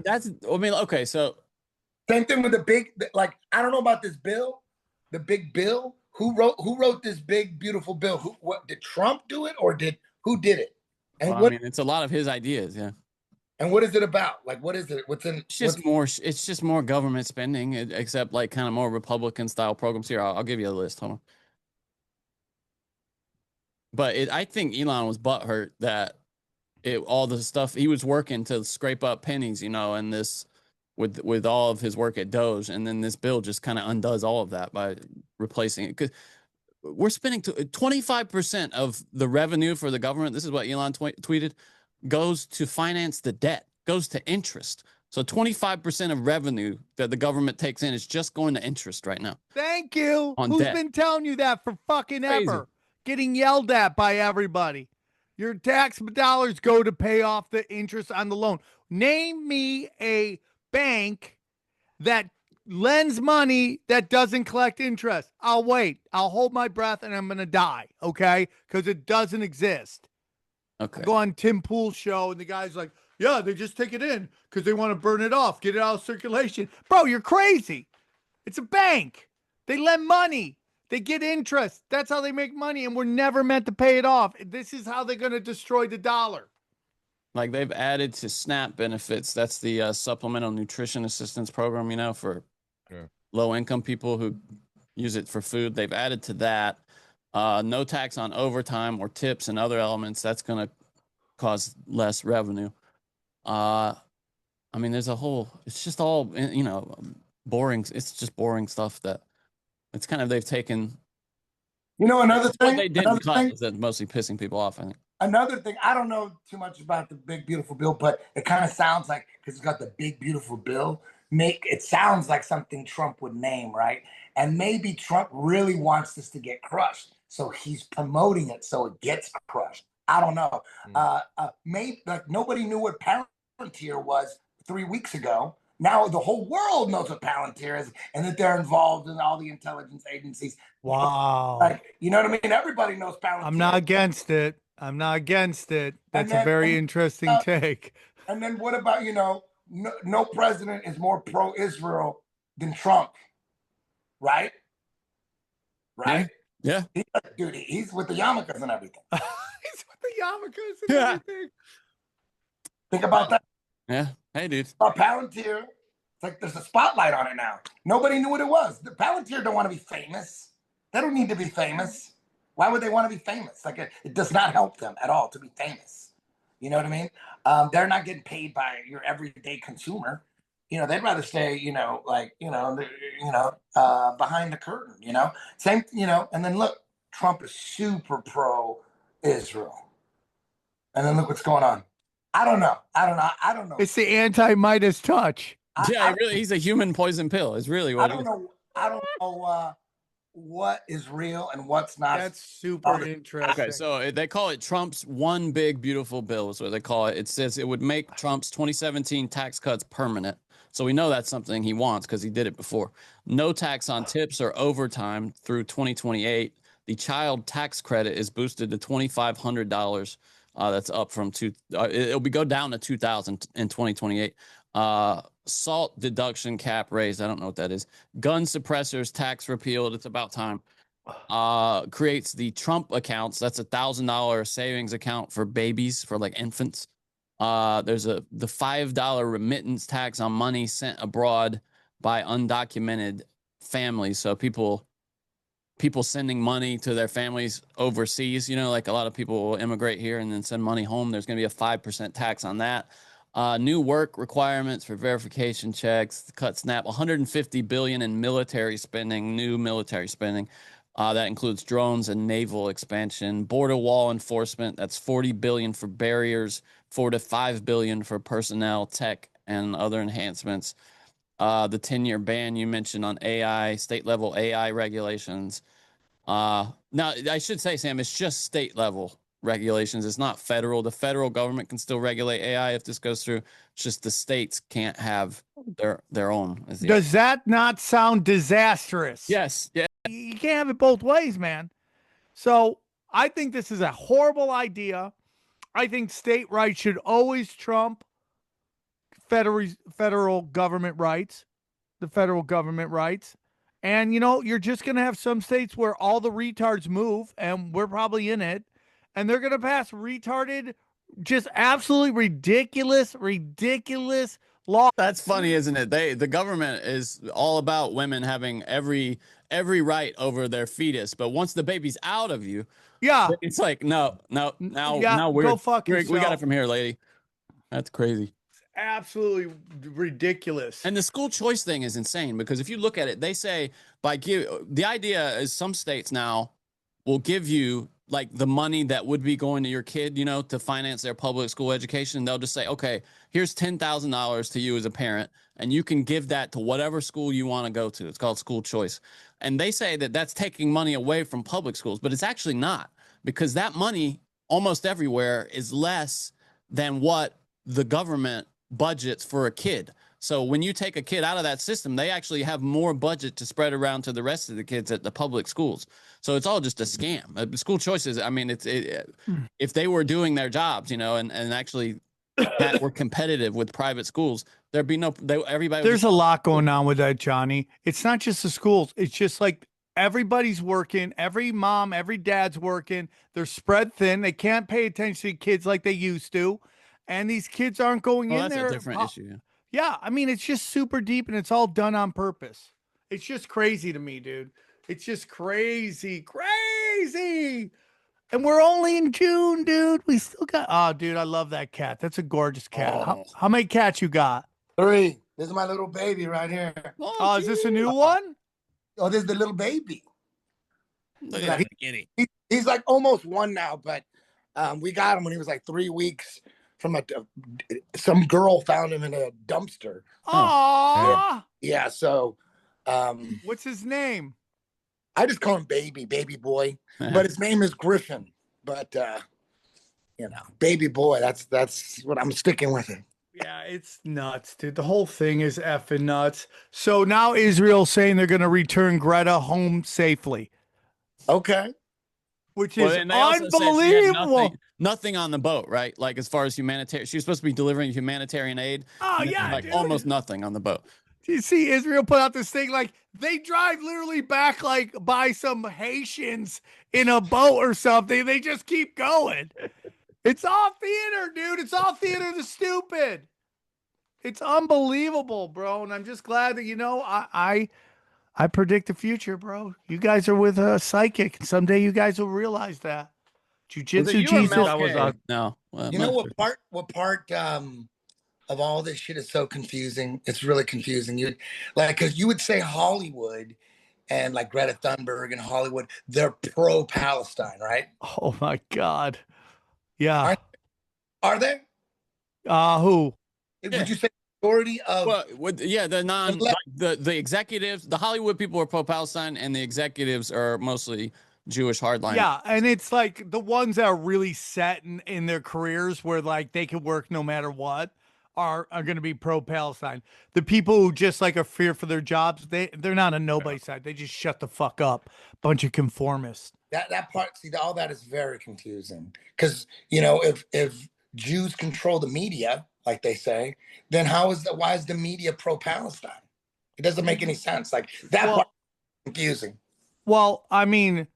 that's. I mean, okay, so same thing with the big. Like, I don't know about this bill, the big bill. Who wrote this big beautiful bill? What did Trump do it, or who did it? And I mean, it's a lot of his ideas, yeah. And what is it about? Like, what is it? It's just more government spending, except like kind of more Republican style programs. Here, I'll give you a list. Hold on. But I think Elon was butthurt that all the stuff he was working to scrape up pennies, and this with all of his work at Doge, and then this bill just kind of undoes all of that by replacing it. Because we're spending 25% of the revenue for the government. This is what Elon tweeted. Goes to finance the debt, goes to interest. So 25% of revenue that the government takes in is just going to interest right now. Thank you. Who's been telling you that for fucking ever? Getting yelled at by everybody. Your tax dollars go to pay off the interest on the loan. Name me a bank that lends money that doesn't collect interest. I'll wait. I'll hold my breath and I'm going to die. Okay. Because it doesn't exist. Okay. I go on Tim Pool's show and the guy's like, yeah, they just take it in because they want to burn it off, get it out of circulation. Bro, you're crazy. It's a bank. They lend money. They get interest. That's how they make money. And we're never meant to pay it off. This is how they're going to destroy the dollar. Like they've added to SNAP benefits. That's the supplemental nutrition assistance program, you know, for low income people who use it for food. They've added to that. No tax on overtime or tips and other elements. That's going to cause less revenue. I mean, there's a whole, it's just all, you know, boring. It's just boring stuff that it's kind of, they've taken. You know, another thing. What they didn't cut is that mostly pissing people off, I think. Another thing, I don't know too much about the big beautiful bill, but it kind of sounds like, because it's got the big beautiful bill, it sounds like something Trump would name, right? And maybe Trump really wants this to get crushed, so he's promoting it so it gets crushed. I don't know. Maybe like nobody knew what Palantir was 3 weeks ago. Now the whole world knows what Palantir is and that they're involved in all the intelligence agencies. Wow. Like, you know what I mean? Everybody knows Palantir. I'm not against it. I'm not against it. That's a very interesting take. And then what about, you know, no president is more pro-Israel than Trump, right? Right? Yeah. Dude, he's with the yarmulkes and everything. He's with the yarmulkes and everything. Think about that. Yeah. Hey, dude. About Palantir, it's like there's a spotlight on it now. Nobody knew what it was. The Palantir don't want to be famous. They don't need to be famous. Why would they want to be famous? Like it does not help them at all to be famous. You know what I mean? They're not getting paid by your everyday consumer. You know, they'd rather stay, you know, like, behind the curtain, you know, same, you know, and then look, Trump is super pro Israel. And then look what's going on. I don't know. It's the anti-Midas touch. He's a human poison pill. It's really what I don't know what is real and what's not. That's super interesting. Okay, so they call it Trump's one big beautiful bill is what they call it. It says it would make Trump's 2017 tax cuts permanent. So we know that's something he wants because he did it before. No tax on tips or overtime through 2028. The child tax credit is boosted to $2,500. That's up from it'll go down to $2,000 in 2028. Salt deduction cap raised. I don't know what that is. Gun suppressors tax repealed. It's about time. Creates the Trump accounts. That's $1,000 savings account for babies, for like infants. There's the $5 remittance tax on money sent abroad by undocumented families. So people sending money to their families overseas, you know, like a lot of people will immigrate here and then send money home. There's going to be a 5% tax on that. New work requirements for verification checks, cut SNAP, $150 billion in military spending, new military spending. That includes drones and naval expansion, border wall enforcement. That's $40 billion for barriers, $4 to $5 billion for personnel, tech, and other enhancements. The 10-year ban you mentioned on AI, state level AI regulations. Now, I should say, Sam, it's just state level regulations. It's not federal. The federal government can still regulate AI if this goes through. It's just the states can't have their own. Does that not sound disastrous? Yes. Yeah. You can't have it both ways, man. So I think this is a horrible idea. I think state rights should always trump federal government rights, the federal government rights. And, you know, you're just going to have some states where all the retards move, and we're probably in it, and they're going to pass retarded, just absolutely ridiculous law. That's funny, isn't it? The government is all about women having every right over their fetus, but once the baby's out of you, it's like now we're go fuck yourself. We got it from here, lady. That's crazy. Absolutely ridiculous. And the school choice thing is insane because if you look at it, they say the idea is some states now will give you like the money that would be going to your kid, you know, to finance their public school education. They'll just say, okay, here's $10,000 to you as a parent, and you can give that to whatever school you want to go to. It's called school choice. And they say that that's taking money away from public schools, but it's actually not, because that money almost everywhere is less than what the government budgets for a kid. So when you take a kid out of that system, they actually have more budget to spread around to the rest of the kids at the public schools. So it's all just a scam. School choices, I mean, if they were doing their jobs, you know, and actually that were competitive with private schools, there'd be no, everybody. There's a lot going on with that, Johnny. It's not just the schools. It's just like everybody's working. Every mom, every dad's working. They're spread thin. They can't pay attention to kids like they used to. And these kids aren't going in that's there. a different issue. Yeah. I mean, it's just super deep and it's all done on purpose. It's just crazy to me, dude. It's just crazy, crazy. And we're only in June, dude. We still got, oh, dude, I love that cat. That's a gorgeous cat. How many cats you got? 3. This is my little baby right here. Oh, is this a new one? Oh, this is the little baby. Look at that kitty. He's like almost 1 now, but we got him when he was like 3 weeks from some girl found him in a dumpster. Aww. Yeah, so. What's his name? I just call him baby boy, but his name is Griffin. But, you know, baby boy, that's what I'm sticking with it. Yeah, it's nuts, dude. The whole thing is effing nuts. So now Israel's saying they're going to return Greta home safely. Okay. Which is and they also said she had unbelievable. nothing on the boat, right? Like as far as humanitarian, she was supposed to be delivering humanitarian aid. Oh, yeah, like dude. almost nothing on the boat. Do you see Israel put out this thing like they drive literally back like by some Haitians in a boat or something? They just keep going. It's all theater, dude. It's all theater the stupid. It's unbelievable, bro. And I'm just glad that, you know, I predict the future, bro. You guys are with a psychic. And someday you guys will realize that. Jiu-Jitsu Jesus. No. You know what part of all this shit is so confusing? It's really confusing. Because you would say Hollywood and like Greta Thunberg and Hollywood, they're pro-Palestine, right? Oh my God. Yeah. Are they? Who? Would you say majority of? Well, the executives, the Hollywood people are pro-Palestine, and the executives are mostly Jewish hardline. Yeah, and it's like the ones that are really set in their careers where like they can work no matter what are going to be pro-Palestine. The people who just like are fear for their jobs, they're not on nobody's side. They just shut the fuck up. Bunch of conformists. That part, see, all that is very confusing. Because, you know, if Jews control the media, like they say, then why is the media pro-Palestine? It doesn't make any sense. Like that part is confusing. Well, I mean,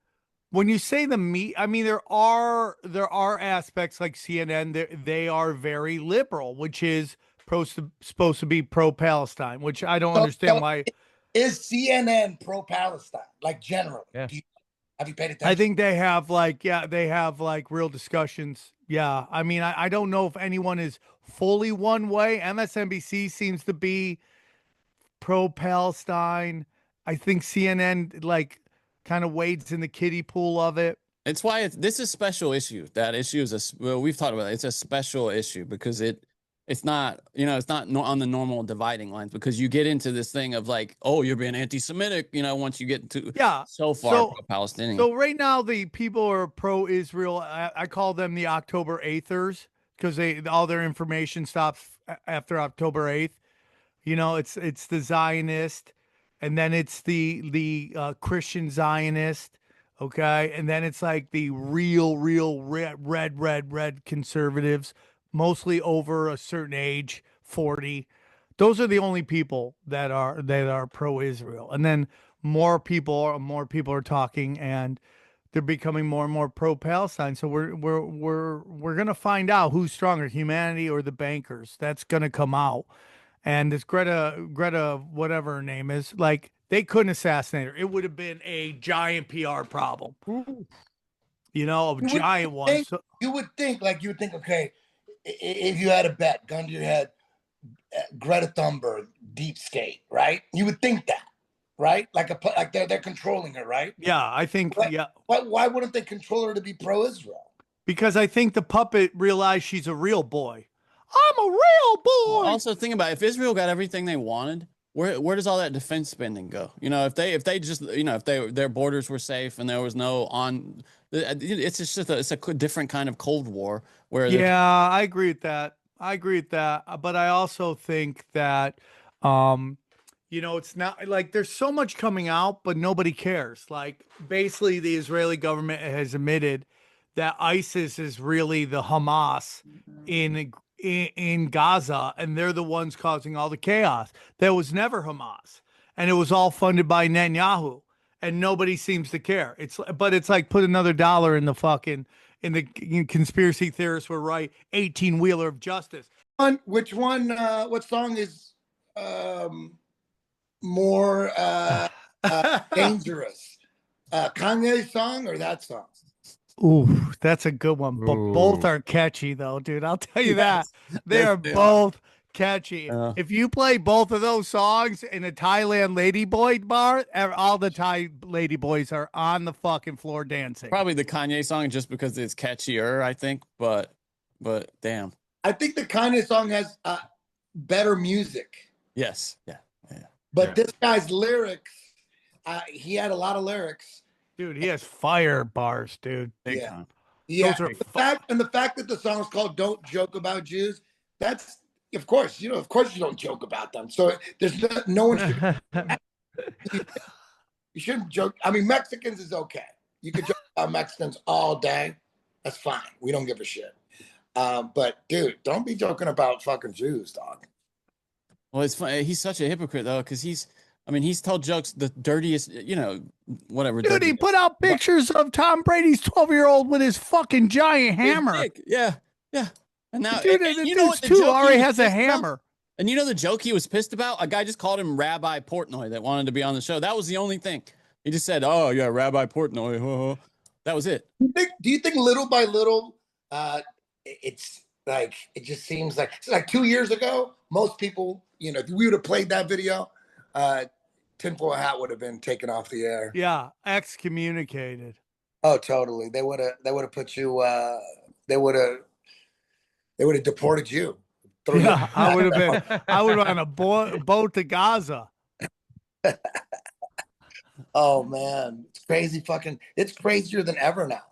when you say the media, I mean, there are aspects like CNN, they are very liberal, which is supposed to be pro-Palestine, which I don't understand why. Is CNN pro-Palestine, like generally? Yeah. Have you paid attention? I think they have like real discussions. Yeah. I mean, I don't know if anyone is fully one way. MSNBC seems to be pro-Palestine. I think CNN like kind of wades in the kiddie pool of it. It's why this is a special issue. That issue is we've talked about it. It's a special issue because it's not, you know, it's not on the normal dividing lines, because you get into this thing of like, oh, you're being anti-Semitic, you know, once you get into so far pro-Palestinian. So right now the people are pro-Israel. I call them the October 8thers because all their information stops after October 8th. You know, it's the Zionist, and then it's the Christian Zionist, okay, and then it's like the real red conservatives, mostly over a certain age, 40. Those are the only people that are pro-Israel, and then more people are talking, and they're becoming more and more pro-Palestine. So we're gonna find out who's stronger, humanity or the bankers. That's gonna come out. And this Greta, whatever her name is, like they couldn't assassinate her. It would have been a giant PR problem. You know, a giant one. So, you would think, okay, if you had a bet, gun to your head, Greta Thunberg, deep state, right? You would think that, right? Like they're controlling her, right? Yeah, I think. Yeah. Why wouldn't they control her to be pro-Israel? Because I think the puppet realized she's a real boy. I'm a real boy. Also, think about it, if Israel got everything they wanted, where does all that defense spending go? You know, if they just, you know, if their borders were safe and there was no it's a different kind of Cold War where I agree with that. I agree with that. But I also think that, it's not like there's so much coming out, but nobody cares. Like basically, the Israeli government has admitted that ISIS is really the Hamas in Gaza, and they're the ones causing all the chaos. There was never Hamas, and it was all funded by Netanyahu, and nobody seems to care. It's like put another dollar in the fucking in the conspiracy theorists were right. 18-wheeler of justice. Which one? What song is more dangerous? Kanye's song or that song? Ooh, that's a good one. But both Ooh. are catchy, though, dude. I'll tell you Yes. that. They Yes, are they both catchy. Yeah. If you play both of those songs in a Thailand ladyboy bar, all the Thai ladyboys are on the fucking floor dancing. Probably the Kanye song just because it's catchier, I think. But damn. I think the Kanye song has better music. Yes. Yeah. But this guy's lyrics, he had a lot of lyrics. Dude, he has fire bars, dude. Big Yeah. time. Yeah, Those are the fact that the song is called "Don't Joke About Jews," that's of course you don't joke about them. So there's no one should. You shouldn't joke. I mean, Mexicans is okay. You could joke about Mexicans all day. That's fine. We don't give a shit. But dude, don't be joking about fucking Jews, dog. Well, it's funny. He's such a hypocrite though, because he's told jokes the dirtiest, whatever. Dude, dirty he put out pictures of Tom Brady's 12-year-old with his fucking giant hammer. dick. Yeah. And now, Dude, and the you know dude's what the too joke he already was has a pissed about? hammer. And you know the joke he was pissed about? A guy just called him Rabbi Portnoy that wanted to be on the show. That was the only thing. He just said, "Oh yeah, Rabbi Portnoy." That was it. Do you think little by little, it's like it just seems like it's like 2 years ago, most people, if we would have played that video, tinfoil hat would have been taken off the air. Yeah, excommunicated. Oh, totally. They would have put you. They would have deported you. Yeah, I would have on a boat to Gaza. Oh man, it's crazy. It's crazier than ever now.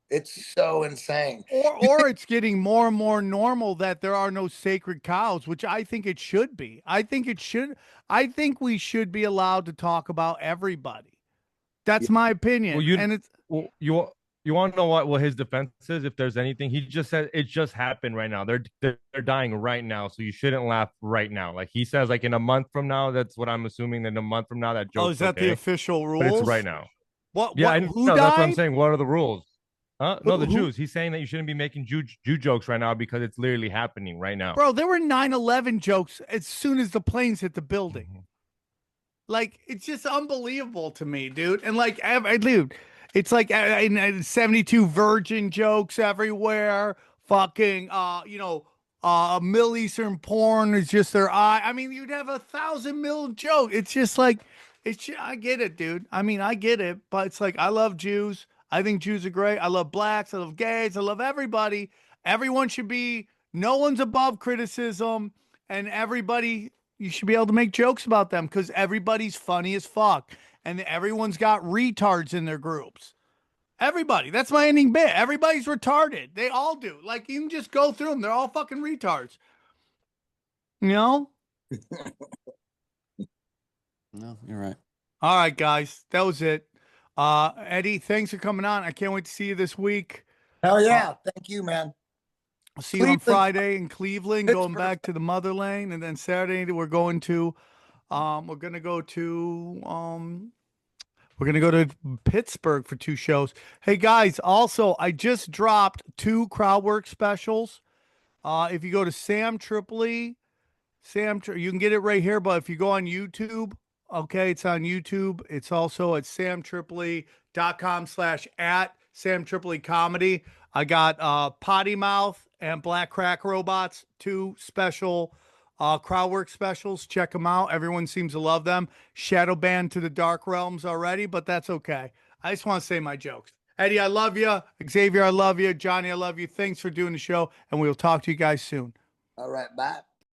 It's so insane. Or it's getting more and more normal that there are no sacred cows, which I think it should be. I think we should be allowed to talk about everybody. That's my opinion. You want to know what his defense is? If there's anything, he just said it just happened right now. They're dying right now, so you shouldn't laugh right now. Like he says, like in a month from now. That's what I'm assuming. That in a month from now, that joke. Oh, is that the official rules? But it's right now. What? Yeah, Who no, died? that's what I'm saying. What are the rules? Huh? No, the Who? Jews. He's saying that you shouldn't be making Jew jokes right now because it's literally happening right now. Bro, there were 9/11 jokes as soon as the planes hit the building. Mm-hmm. Like, it's just unbelievable to me, dude. And like, dude, it's like 72 virgin jokes everywhere. Fucking, Middle Eastern porn is just their eye. I mean, you'd have 1,000 mil joke. It's just like, I get it, dude. I mean, I get it, but it's like, I love Jews. I think Jews are great. I love blacks. I love gays. I love everybody. Everyone should be, no one's above criticism, and everybody, you should be able to make jokes about them because everybody's funny as fuck. And everyone's got retards in their groups. Everybody. That's my ending bit. Everybody's retarded. They all do. Like, you can just go through them. They're all fucking retards. You know? No, you're right. All right, guys. That was it. Eddie, thanks for coming on. I can't wait to see you this week. Hell yeah. Thank you, man. I'll see you on Friday in Cleveland, going back to the motherland. And then Saturday, we're going to Pittsburgh for 2 shows. Hey guys, also I just dropped 2 crowd work specials. If you go to Sam Tripoli, you can get it right here, but if you go on YouTube, okay, it's on YouTube. It's also at samtripoli.com/@SamTripoliComedy. I got Potty Mouth and Black Crack Robots, 2 special crowd work specials. Check them out. Everyone seems to love them. Shadow banned to the dark realms already, but that's okay. I just want to say my jokes. Eddie, I love you. Xavier, I love you. Johnny, I love you. Thanks for doing the show, and we will talk to you guys soon. All right, bye.